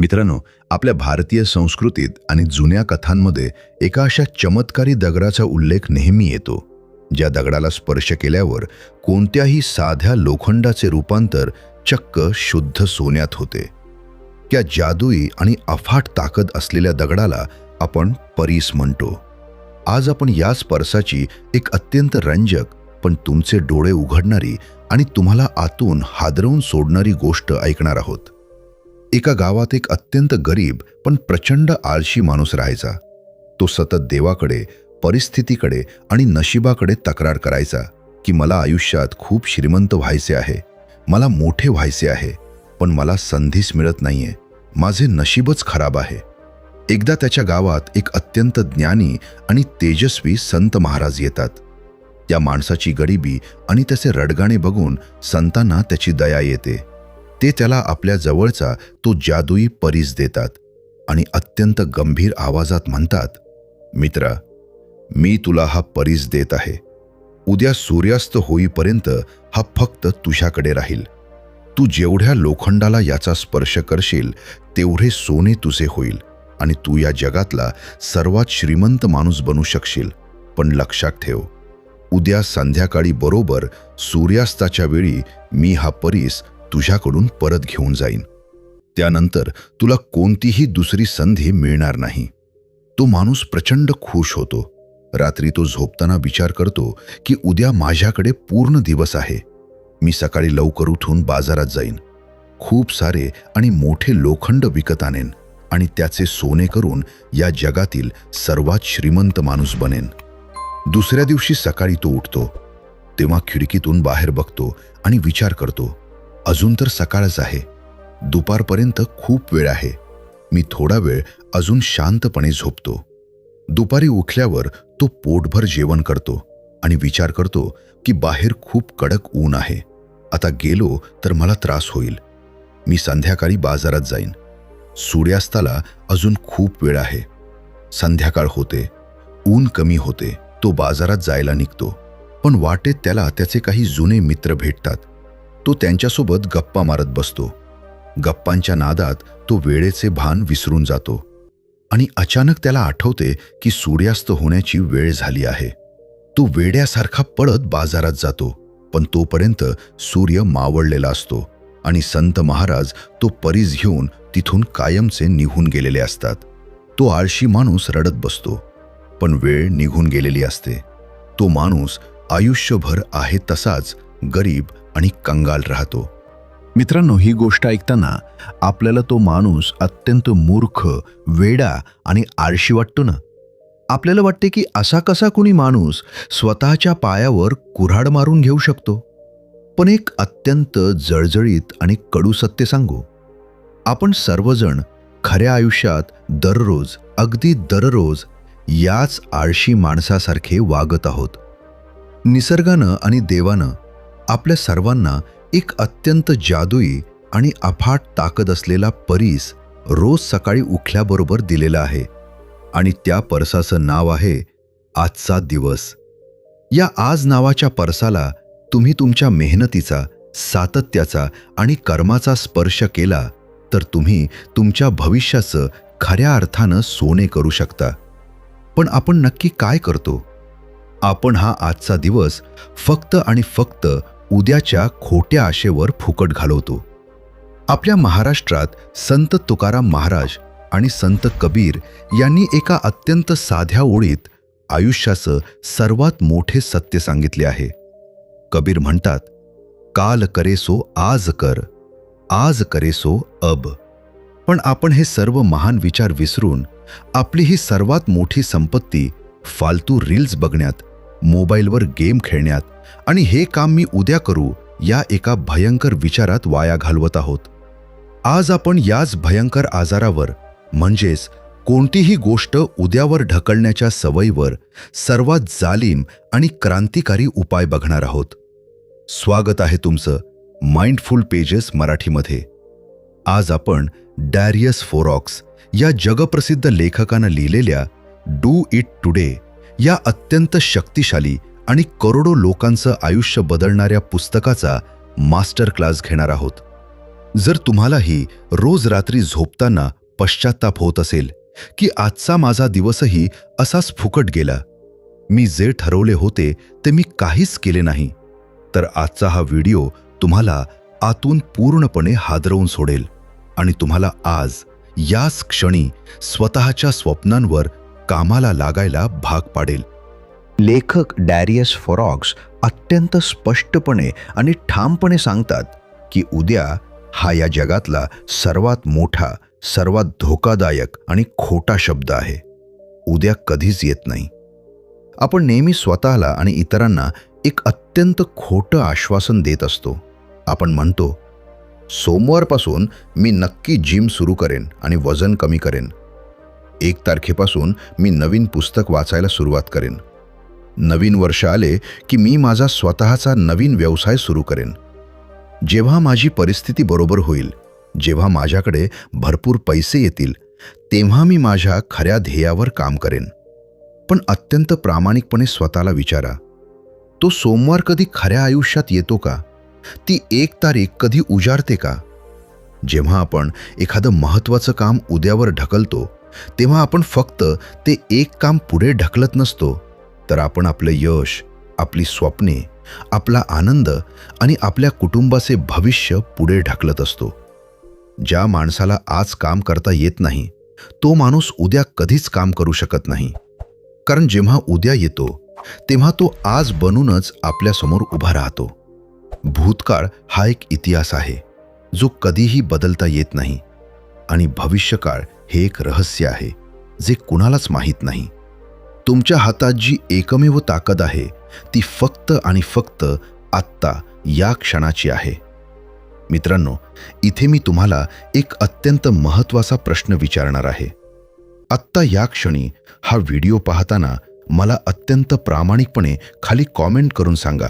मित्रांनो, आपल्या भारतीय संस्कृतीत आणि जुन्या कथांमध्ये एका अशा चमत्कारी दगडाचा उल्लेख नेहमी येतो, ज्या दगडाला स्पर्श केल्यावर कोणत्याही साध्या लोखंडाचे रूपांतर चक्क शुद्ध सोन्यात होते. त्या जादुई आणि अफाट ताकद असलेल्या दगडाला आपण परीस म्हणतो. आज आपण या स्पर्शाची एक अत्यंत रंजक पण तुमचे डोळे उघडणारी आणि तुम्हाला आतून हादरवून सोडणारी गोष्ट ऐकणार आहोत. एका गावात एक अत्यंत गरीब पण प्रचंड आळशी माणूस राहायचा. तो सतत देवाकडे, परिस्थितीकडे आणि नशिबाकडे तक्रार करायचा की मला आयुष्यात खूप श्रीमंत व्हायचे आहे, मला मोठे व्हायचे आहे, पण मला संधीच मिळत नाहीये, माझे नशीबच खराब आहे. एकदा त्याच्या गावात एक अत्यंत ज्ञानी आणि तेजस्वी संत महाराज येतात. त्या माणसाची गरिबी आणि त्याचे रडगाणे बघून संतांना त्याची दया येते. ते त्याला आपल्या जवळचा तो जादुई परीस देतात आणि अत्यंत गंभीर आवाजात म्हणतात, मित्रा, मी तुला हा परीस देत आहे. उद्या सूर्यास्त होईपर्यंत हा फक्त तुझ्याकडे राहील. तू जेवढ्या लोखंडाला याचा स्पर्श करशील तेवढे सोने तुझे होईल आणि तू या जगातला सर्वात श्रीमंत माणूस बनू शकशील. पण लक्षात ठेव, उद्या संध्याकाळी बरोबर सूर्यास्ताच्या वेळी मी हा परीस तुझ्याकडून परत घेऊन जाईन. त्यानंतर तुला कोणतीही दुसरी संधी मिळणार नाही. तो माणूस प्रचंड खुश होतो. रात्री तो झोपताना विचार करतो की उद्या माझ्याकडे पूर्ण दिवस आहे. मी सकाळी लवकर उठून बाजारात जाईन, खूप सारे आणि मोठे लोखंड विकत आणेन आणि त्याचे सोने करून या जगातील सर्वात श्रीमंत माणूस बनेन. दुसऱ्या दिवशी सकाळी तो उठतो. तेव्हा खिडकीतून बाहेर बघतो आणि विचार करतो, अजून तर सकाळच आहे, दुपारपर्यंत खूप वेळ आहे. मी थोडा वेळ अजून शांतपणे झोपतो. दुपारी उठल्यावर तो पोटभर जेवण करतो आणि विचार करतो की बाहेर खूप कडक ऊन आहे. आता गेलो तर मला त्रास होईल. मी संध्याकाळी बाजारात जाईन. सूर्यास्ताला अजून खूप वेळ आहे. संध्याकाळ होते, ऊन कमी होते. तो बाजारात जायला निघतो, पण वाटेत त्याला त्याचे काही जुने मित्र भेटतात. तो त्यांच्यासोबत गप्पा मारत बसतो. गप्पांच्या नादात तो वेळेचे भान विसरून जातो आणि अचानक त्याला आठवते की सूर्यास्त होण्याची वेळ झाली आहे. तो वेड्यासारखा पळत बाजारात जातो, पण तोपर्यंत सूर्य मावळलेला असतो आणि संत महाराज तो परीस घेऊन तिथून कायमचे निघून गेलेले असतात. तो आळशी माणूस रडत बसतो, पण वेळ निघून गेलेली असते. तो माणूस आयुष्यभर आहे तसाच गरीब आणि कंगाल राहतो. मित्रांनो, ही गोष्ट ऐकताना आपल्याला तो माणूस अत्यंत मूर्ख, वेडा आणि आळशी वाटतो ना. आपल्याला वाटते की असा कसा कुणी माणूस स्वतःच्या पायावर कुऱ्हाड मारून घेऊ शकतो. पण एक अत्यंत जळजळीत आणि कडू सत्य सांगू, आपण सर्वजण खऱ्या आयुष्यात दररोज, अगदी दररोज याच आळशी माणसासारखे वागत आहोत. निसर्गानं आणि देवानं आपल्या सर्वांना एक अत्यंत जादुई आणि अफाट ताकद असलेला परीस रोज सकाळी उठल्याबरोबर दिलेला आहे आणि त्या परसाचं नाव आहे आजचा दिवस. या आज नावाच्या परसाला तुम्ही तुमच्या मेहनतीचा, सातत्याचा आणि कर्माचा स्पर्श केला तर तुम्ही तुमच्या भविष्याचं खऱ्या अर्थानं सोने करू शकता. पण आपण नक्की काय करतो? आपण हा आजचा दिवस फक्त आणि फक्त उद्याच्या खोट्या आशेवर फुकट घालवतो. आपल्या महाराष्ट्रात संत तुकाराम महाराज आणि संत कबीर यांनी एका अत्यंत साध्या ओळीत आयुष्याचं सर्वात मोठे सत्य सांगितले आहे. कबीर म्हणतात, काल करे सो आज कर, आज करे सो अब. पण आपण हे सर्व महान विचार विसरून आपली ही सर्वात मोठी संपत्ती फालतू रील्स बघण्यात, मोबाईलवर गेम खेळण्यात आणि हे काम मी उद्या करू या एका भयंकर विचारात वाया घालवत आहोत. आज आपण याच भयंकर आजारावर, म्हणजेच कोणतीही गोष्ट उद्यावर ढकलण्याच्या सवयीवर सर्वात जालिम आणि क्रांतिकारी उपाय बघणार आहोत. स्वागत आहे तुमचं माइंडफुल पेजेस मराठीमध्ये. आज आपण डॅरियस फोरॉक्स या जगप्रसिद्ध लेखकानं लिहिलेल्या डू इट टुडे या अत्यंत शक्तिशाली आणि करोडो लोकांचं आयुष्य बदलणाऱ्या पुस्तकाचा मास्टर क्लास घेणार आहोत. जर तुम्हालाही रोज रात्री झोपताना पश्चात्ताप होत असेल की आजचा माझा दिवसही असाच फुकट गेला, मी जे ठरवले होते ते मी काहीच केले नाही, तर आजचा हा व्हिडिओ तुम्हाला आतून पूर्णपणे हादरवून सोडेल आणि तुम्हाला आज याच क्षणी स्वतःच्या स्वप्नांवर कामाला लागायला भाग पाडेल. लेखक डॅरियस फॉरॉक्स अत्यंत स्पष्टपणे आणि ठामपणे सांगतात की उद्या हा या जगातला सर्वात मोठा, सर्वात धोकादायक आणि खोटा शब्द आहे. उद्या कधीच येत नाही. आपण नेहमी स्वतःला आणि इतरांना एक अत्यंत खोटं आश्वासन देत असतो. आपण म्हणतो, सोमवारपासून मी नक्की जिम सुरू करेन आणि वजन कमी करेन. 1 तारखेपासून मी नवीन पुस्तक वाचायला सुरुवात करेन. नवीन वर्ष आले की मी माझा स्वतःचा नवीन व्यवसाय सुरू करेन. जेव्हा माझी परिस्थिती बरोबर होईल, जेव्हा माझ्याकडे भरपूर पैसे येतील, तेव्हा मी माझ्या खऱ्या ध्येयावर काम करेन. पण अत्यंत प्रामाणिकपणे स्वतःला विचारा, तो सोमवार कधी खऱ्या आयुष्यात येतो का? ती 1 तारीख कधी उजाडते का? जेव्हा आपण एखादं महत्त्वाचं काम उद्यावर ढकलतो, तेव्हा आपण फक्त ते एक काम पुढे ढकलत नसतो, तर आपण आपले यश, आपली स्वप्ने, आपला आनंद आणि आपल्या कुटुंबाचे भविष्य पुढे ढकलत असतो. ज्या माणसाला आज काम करता येत नाही, तो माणूस उद्या कधीच काम करू शकत नाही. कारण जेव्हा उद्या येतो, तेव्हा तो आज बनूनच आपल्यासमोर उभा राहतो. भूतकाळ हा एक इतिहास आहे जो कधीही बदलता येत नाही, आणि भविष्यकाळ हे एक रहस्य आहे जे कुणालाच माहीत नाही. तुमच्या हातात जी एकमेव ताकद आहे ती फक्त आणि फक्त आत्ता या क्षणाची आहे. मित्रांनो, इथे मी तुम्हाला एक अत्यंत महत्त्वाचा प्रश्न विचारणार आहे. आत्ता या क्षणी हा व्हिडिओ पाहताना मला अत्यंत प्रामाणिकपणे खाली कॉमेंट करून सांगा,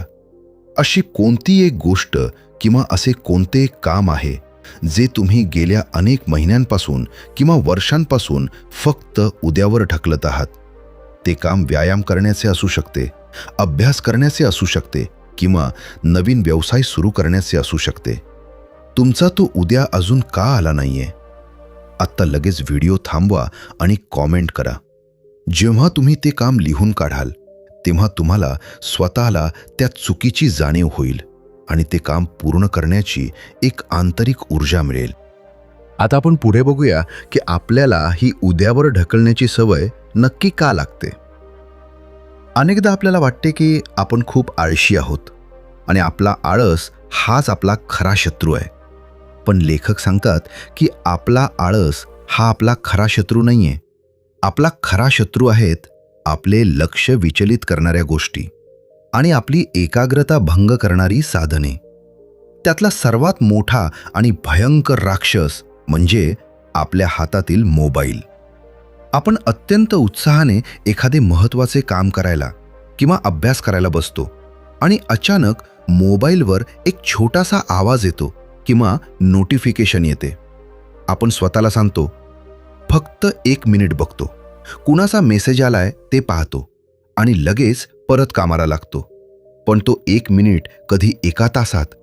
अशी कोणती एक गोष्ट किंवा असे कोणते एक काम आहे जे तुम्ही गेल्या अनेक महिन्यांपासून किंवा वर्षांपासून फक्त उद्यावर ढकलत आहात. ते काम व्यायाम करण्याचे असू शकते, अभ्यास करण्याचे असू शकते किंवा नवीन व्यवसाय सुरू करण्याचे असू शकते. तुमचा तो उद्या अजून का आला नाहीये? आत्ता लगेच व्हिडिओ थांबवा आणि कॉमेंट करा. जेव्हा तुम्ही ते काम लिहून काढाल, तेव्हा तुम्हाला स्वतःला त्या चुकीची जाणीव होईल आणि ते काम पूर्ण करण्याची एक आंतरिक ऊर्जा मिळेल. आता आपण पुढे बघूया की आपल्याला ही उद्यावर ढकलण्याची सवय नक्की का लागते. अनेकदा आपल्याला वाटते की आपण खूप आळशी आहोत आणि आपला आळस हाच आपला खरा शत्रू आहे. पण लेखक सांगतात की आपला आळस हा आपला खरा शत्रू नाहीये. आपला खरा शत्रू आहेत आपले लक्ष विचलित करणाऱ्या गोष्टी आणि आपली एकाग्रता भंग करणारी साधने. त्यातला सर्वात मोठा आणि भयंकर राक्षस म्हणजे आपल्या हातातील मोबाईल. आपण अत्यंत उत्साहाने एखादे महत्त्वाचे काम करायला किंवा अभ्यास करायला बसतो आणि अचानक मोबाईलवर एक छोटासा आवाज येतो किंवा नोटिफिकेशन येते. आपण स्वतःला सांगतो, फक्त 1 मिनिट बघतो, कुणाचा मेसेज आलाय ते पाहतो आणि लगेच परत कामाला लागतो. पण तो 1 मिनिट कधी 1 तासात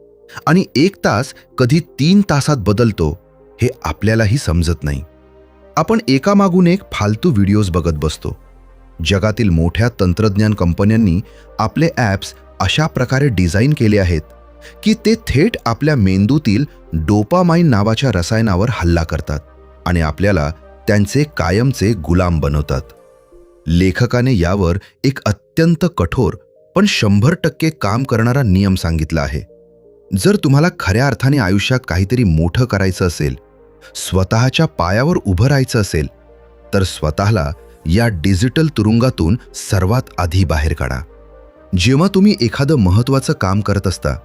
आणि 1 तास कधी 3 तासात बदलतो हे आपल्यालाही समजत नाही. आपण एकामागून एक फालतू व्हिडिओज बघत बसतो. जगातील मोठ्या तंत्रज्ञान कंपन्यांनी आपले ॲप्स अशा प्रकारे डिझाईन केले आहेत की ते थेट आपल्या मेंदूतील डोपामाइन नावाच्या रसायनावर हल्ला करतात आणि आपल्याला त्यांचे कायमचे गुलाम बनवतात. लेखकाने यावर एक अत्यंत कठोर पण 100% काम करणारा नियम सांगितला आहे. जर तुम्हाला खऱ्या अर्थाने आयुष्यात काहीतरी मोठं करायचं असेल, स्वतःच्या पायावर उभं राहायचं असेल, तर स्वतःला या डिजिटल तुरुंगातून सर्वात आधी बाहेर काढा. जेव्हा तुम्ही एखादं महत्त्वाचं काम करत असता,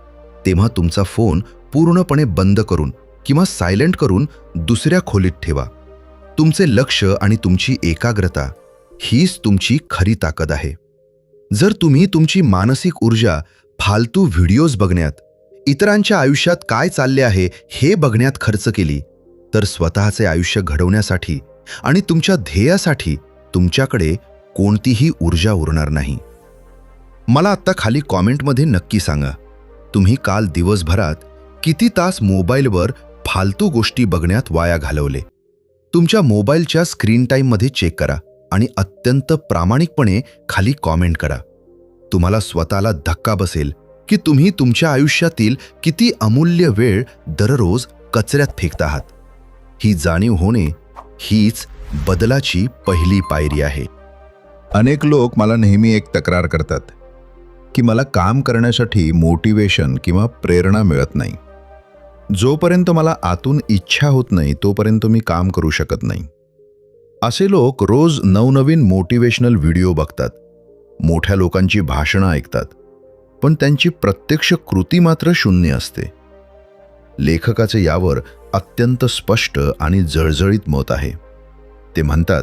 तेव्हा तुमचा फोन पूर्णपणे बंद करून किंवा सायलेंट करून दुसऱ्या खोलीत ठेवा. तुमचे लक्ष आणि तुमची एकाग्रता हीच तुमची खरी ताकद आहे. जर तुम्ही तुमची मानसिक ऊर्जा फालतू व्हिडिओज बघण्यात, इतरांच्या आयुष्यात काय चालले आहे हे बघण्यात खर्च केली, तर स्वतःचे आयुष्य घडवण्यासाठी आणि तुमच्या ध्येयासाठी तुमच्याकडे कोणतीही ऊर्जा उरणार नाही. मला आत्ता खाली कॉमेंटमध्ये नक्की सांगा, तुम्ही काल दिवसभरात किती तास मोबाईलवर फालतू गोष्टी बघण्यात वाया घालवले. तुमच्या मोबाईलच्या स्क्रीन टाईममध्ये चेक करा आणि अत्यंत प्रामाणिकपणे खाली कॉमेंट करा. तुम्हाला स्वतःला धक्का बसेल की तुम्ही तुमच्या आयुष्यातील किती अमूल्य वेळ दररोज कचऱ्यात फेकत आहात. ही जाणीव होणे हीच बदलाची पहिली पायरी आहे. अनेक लोक मला नेहमी एक तक्रार करतात की मला काम करण्यासाठी मोटिवेशन किंवा प्रेरणा मिळत नाही. जोपर्यंत मला आतून इच्छा होत नाही तोपर्यंत मी काम करू शकत नाही. असे लोक रोज नवनवीन मोटिवेशनल व्हिडिओ बघतात, मोठ्या लोकांची भाषणं ऐकतात, पण त्यांची प्रत्यक्ष कृती मात्र शून्य असते. लेखकाचे यावर अत्यंत स्पष्ट आणि जळजळीत मत आहे. ते म्हणतात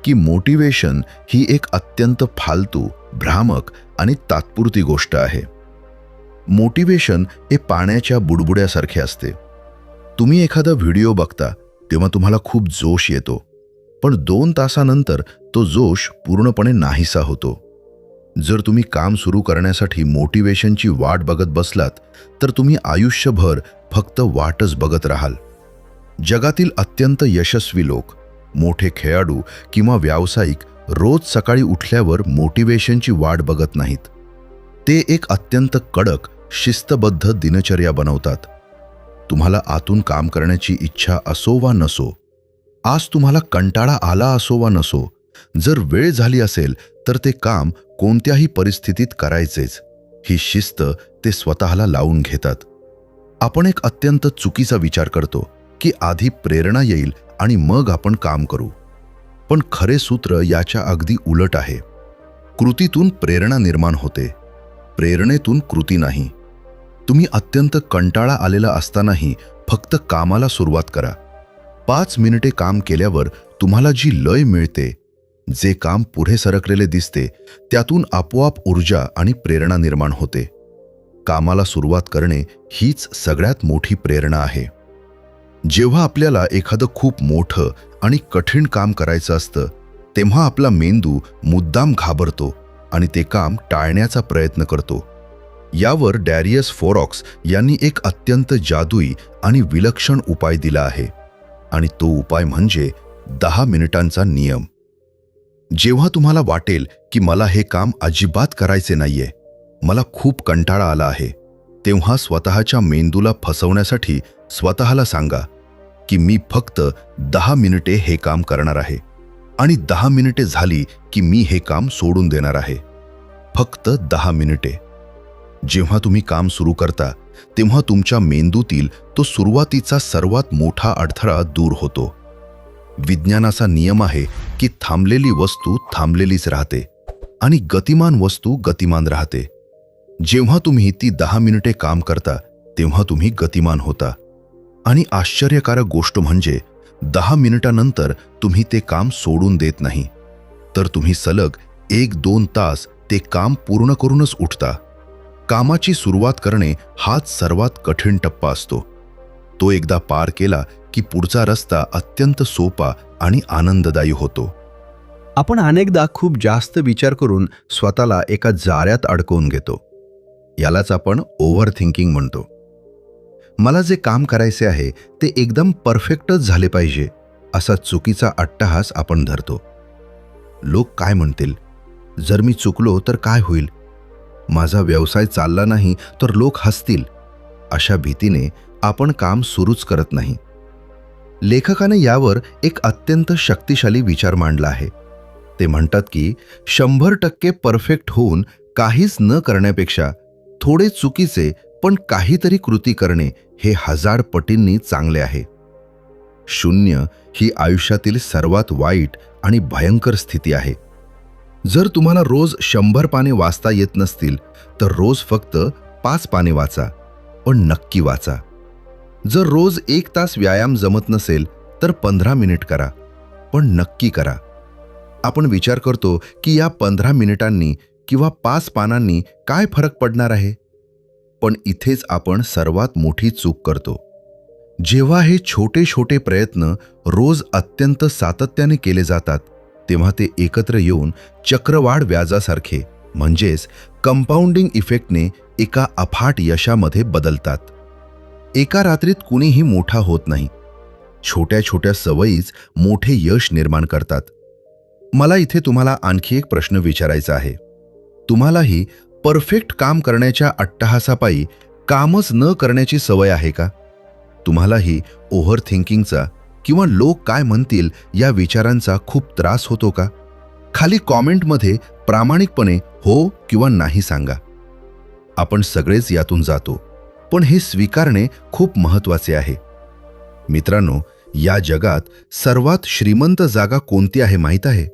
की मोटिवेशन ही एक अत्यंत फालतू, भ्रामक आणि तात्पुरती गोष्ट आहे. मोटिवेशन हे पाण्याच्या बुडबुड्यासारखे असते. तुम्ही एखादा व्हिडिओ बघता तेव्हा तुम्हाला खूप जोश येतो, पण 2 तासानंतर तो जोश पूर्णपणे नाहीसा होतो. जर तुम्ही काम सुरू करण्यासाठी मोटिवेशनची वाट बघत बसलात तर तुम्ही आयुष्यभर फक्त वाटच बघत राहाल. जगातील अत्यंत यशस्वी लोक, मोठे खेळाडू किंवा व्यावसायिक रोज सकाळी उठल्यावर मोटिवेशनची वाट बघत नाहीत. ते एक अत्यंत कडक, शिस्तबद्ध दिनचर्या बनवतात. तुम्हाला आतून काम करण्याची इच्छा असो वा नसो, आज तुम्हाला कंटाळा आला असो वा नसो, जर वेळ झाली असेल तर ते काम कोणत्याही परिस्थितीत करायचेच, ही शिस्त ते स्वतःला लावून घेतात. आपण एक अत्यंत चुकीचा विचार करतो की आधी प्रेरणा येईल आणि मग आपण काम करू. पण खरे सूत्र याच्या अगदी उलट आहे. कृतीतून प्रेरणा निर्माण होते, प्रेरणेतून कृती नाही. तुम्ही अत्यंत कंटाळा आलेला असतानाही फक्त कामाला सुरुवात करा. 5 मिनिटे काम केल्यावर तुम्हाला जी लय मिळते, जे काम पुढे सरकलेले दिसते, त्यातून आपोआप ऊर्जा आणि प्रेरणा निर्माण होते. कामाला सुरुवात करणे हीच सगळ्यात मोठी प्रेरणा आहे. जेव्हा आपल्याला एखादं खूप मोठं आणि कठीण काम करायचं असतं तेव्हा आपला मेंदू मुद्दाम घाबरतो आणि ते काम टाळण्याचा प्रयत्न करतो. यावर डॅरियस फोरॉक्स यांनी एक अत्यंत जादुई आणि विलक्षण उपाय दिला आहे, आणि तो उपाय म्हणजे 10 मिनिटांचा नियम. जेव्हा तुम्हाला वाटेल की मला हे काम अजिबात करायचे नाहीये, मला खूप कंटाळा आला आहे, तेव्हा स्वतःच्या मेंदूला फसवण्यासाठी स्वतःला सांगा की मी फक्त 10 मिनिटे हे काम करणार आहे आणि 10 मिनिटे झाली की मी हे काम सोडून देणार आहे. फक्त 10 मिनिटे. जेव्हा तुम्ही काम सुरू करता तेव्हा तुमच्या मेंदूतील तो सुरुवातीचा सर्वात मोठा अडथळा दूर होतो. विज्ञानाचा नियम आहे की थांबलेली वस्तू थांबलेलीच राहते आणि गतिमान वस्तू गतिमान राहते. जेव्हा तुम्ही ती 10 मिनिटे काम करता तेव्हा तुम्ही गतिमान होता. आणि आश्चर्यकारक गोष्ट म्हणजे 10 मिनिटांनंतर तुम्ही ते काम सोडून देत नाही, तर तुम्ही सलग 1-2 तास ते काम पूर्ण करूनच उठता. कामाची सुरुवात करणे हाच सर्वात कठीण टप्पा असतो. तो एकदा पार केला की पुढचा रस्ता अत्यंत सोपा आणि आनंददायी होतो. आपण अनेकदा खूप जास्त विचार करून स्वतःला एका जाळ्यात अडकवून घेतो. यालाच आपण ओव्हर थिंकिंग म्हणतो. मला जे काम करायचे आहे ते एकदम परफेक्टच झाले पाहिजे, असा चुकीचा अट्टहास आपण धरतो. लोक काय म्हणतील, जर मी चुकलो तर काय होईल, माझा व्यवसाय चालला नाही तर लोक हसतील, अशा भीतीने आपण काम सुरूच करत नाही. लेखकाने यावर एक अत्यंत शक्तिशाली विचार मांडला आहे. ते म्हणतात की 100% परफेक्ट होऊन काहीच न करण्यापेक्षा थोडे चुकीचे पण काहीतरी कृती करणे हे 1000 पटींनी चांगले आहे. 0 ही आयुष्यातील सर्वात वाईट आणि भयंकर स्थिती आहे. जर तुम्हाला रोज 100 पाने वाचता येत नसतील तर रोज फक्त 5 पाने वाचा, पण नक्की वाचा. जर रोज 1 तास व्यायाम जमत नसेल तर 15 मिनिट करा, पण नक्की करा. आपण विचार करतो की या 15 मिनिटांनी किंवा 5 पानांनी काय फरक पडणार आहे, पण इथेच आपण सर्वात मोठी चूक करतो. जेव्हा हे छोटे छोटे प्रयत्न रोज अत्यंत सातत्याने केले जातात तेव्हा ते एकत्र येऊन चक्रवाढ व्याजासारखे म्हणजेच कंपाऊंडिंग इफेक्टने एका अफाट यशामध्ये बदलतात. एका रात्रीत कुणीही मोठा होत नाही. छोट्या छोट्या सवयीच मोठे यश निर्माण करतात. मला इथे तुम्हाला आणखी एक प्रश्न विचारायचा आहे. तुम्हालाही परफेक्ट काम करण्याच्या अट्टहासापायी कामच न करण्याची सवय आहे का? तुम्हालाही ओव्हर थिंकिंगचा किंवा लोक काय म्हणतील या विचारांचा खूप त्रास होतो का? खाली कॉमेंटमध्ये प्रामाणिकपणे हो किंवा नाही सांगा. आपण सगळेच यातून जातो, पण हे स्वीकारणे खूप महत्त्वाचे आहे. मित्रांनो, या जगात सर्वात श्रीमंत जागा कोणती आहे माहीत आहे?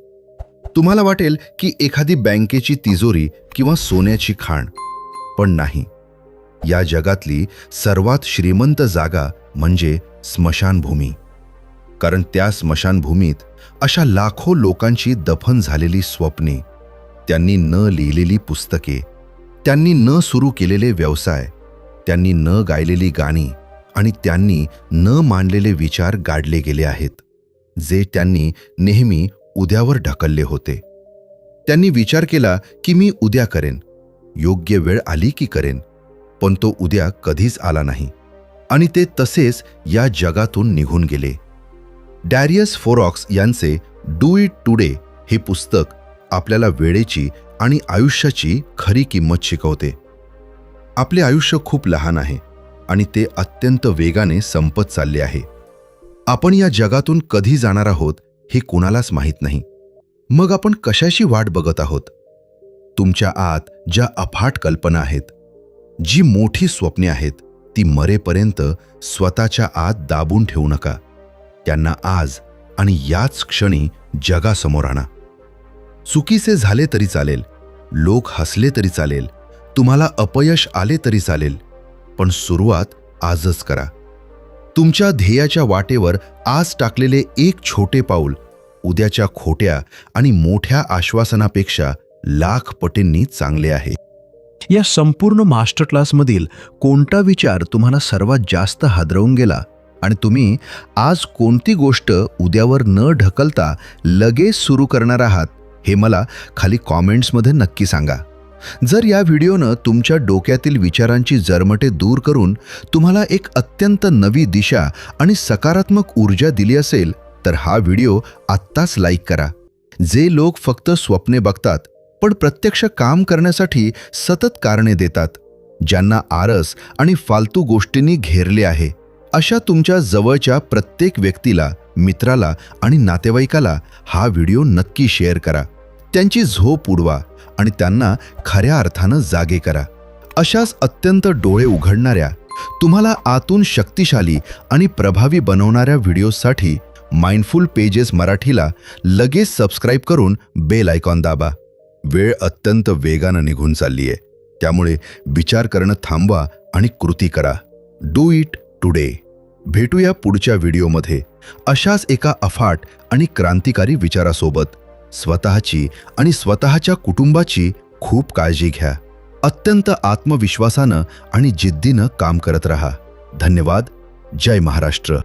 तुम्हाला वाटेल की एखादी बँकेची तिजोरी किंवा सोन्याची खाण, पण नाही. या जगातली सर्वात श्रीमंत जागा म्हणजे स्मशानभूमी. कारण त्या स्मशानभूमीत अशा लाखो लोकांची दफन झालेली स्वप्ने, त्यांनी न लिहिलेली पुस्तके, त्यांनी न सुरू केलेले व्यवसाय, त्यांनी न गायलेली गाणी आणि त्यांनी न मानलेले विचार गाडले गेले आहेत, जे त्यांनी नेहमी उद्यावर ढकलले होते. त्यांनी विचार केला की मी उद्या करेन, योग्य वेळ आली की करेन, पण तो उद्या कधीच आला नाही आणि ते तसेच या जगातून निघून गेले. डॅरियस फोरॉक्स यांचे डू इट टुडे हे पुस्तक आपल्याला वेळेची आणि आयुष्याची खरी किंमत शिकवते. आपले आयुष्य खूप लहान आहे आणि ते अत्यंत वेगाने संपत चालले आहे. आपण या जगातून कधी जाणार आहोत हे कुणालाच माहीत नाही. मग आपण कशाची वाट बघत आहोत? तुमच्या आत ज्या अफाट कल्पना आहेत, जी मोठी स्वप्ने आहेत, ती मरेपर्यंत स्वतःच्या आत दाबून ठेवू नका. त्यांना आज आणि याच क्षणी जगासमोर आणा. चुकीचे झाले तरी चालेल, लोक हसले तरी चालेल, तुम्हाला अपयश आले तरी चालेल, पण सुरुवात आजच करा. तुमच्या ध्येयाच्या वाटेवर आज टाकलेले एक छोटे पाऊल उद्याच्या खोट्या आणि मोठ्या आश्वासनापेक्षा लाख पटींनी चांगले आहे. या संपूर्ण मास्टर क्लासमधील कोणता विचार तुम्हाला सर्वात जास्त हादरवून गेला आणि तुम्ही आज कोणती गोष्ट उद्यावर न ढकलता लगेच सुरू करणार आहात हे मला खाली कॉमेंट्समध्ये नक्की सांगा. जर या व्हिडिओनं तुमच्या डोक्यातील विचारांची जरमटे दूर करून तुम्हाला एक अत्यंत नवी दिशा आणि सकारात्मक ऊर्जा दिली असेल तर हा व्हिडिओ आत्ताच लाईक करा. जे लोक फक्त स्वप्ने बघतात पण प्रत्यक्ष काम करण्यासाठी सतत कारणे देतात, ज्यांना आळस आणि फालतू गोष्टींनी घेरले आहे, अशा तुमच्या जवळच्या प्रत्येक व्यक्तीला, मित्राला आणि नातेवाईकाला हा व्हिडिओ नक्की शेअर करा. त्यांची झोप उडवा आणि त्यांना खऱ्या अर्थानं जागे करा. अशाच अत्यंत डोळे उघडणाऱ्या, तुम्हाला आतून शक्तिशाली आणि प्रभावी बनवणाऱ्या व्हिडिओसाठी माइंडफुल पेजेस मराठीला लगेच सबस्क्राईब करून बेल आयकॉन दाबा. वेळ अत्यंत वेगानं निघून चालली आहे, त्यामुळे विचार करणं थांबवा आणि कृती करा. Do it today. भेटूया पुढच्या व्हिडिओमध्ये अशाच एका अफाट आणि क्रांतिकारी विचारासोबत. स्वतःची आणि स्वतःच्या कुटुंबाची खूप काळजी घ्या. अत्यंत आत्मविश्वासानं आणि जिद्दीनं काम करत रहा. धन्यवाद. जय महाराष्ट्र.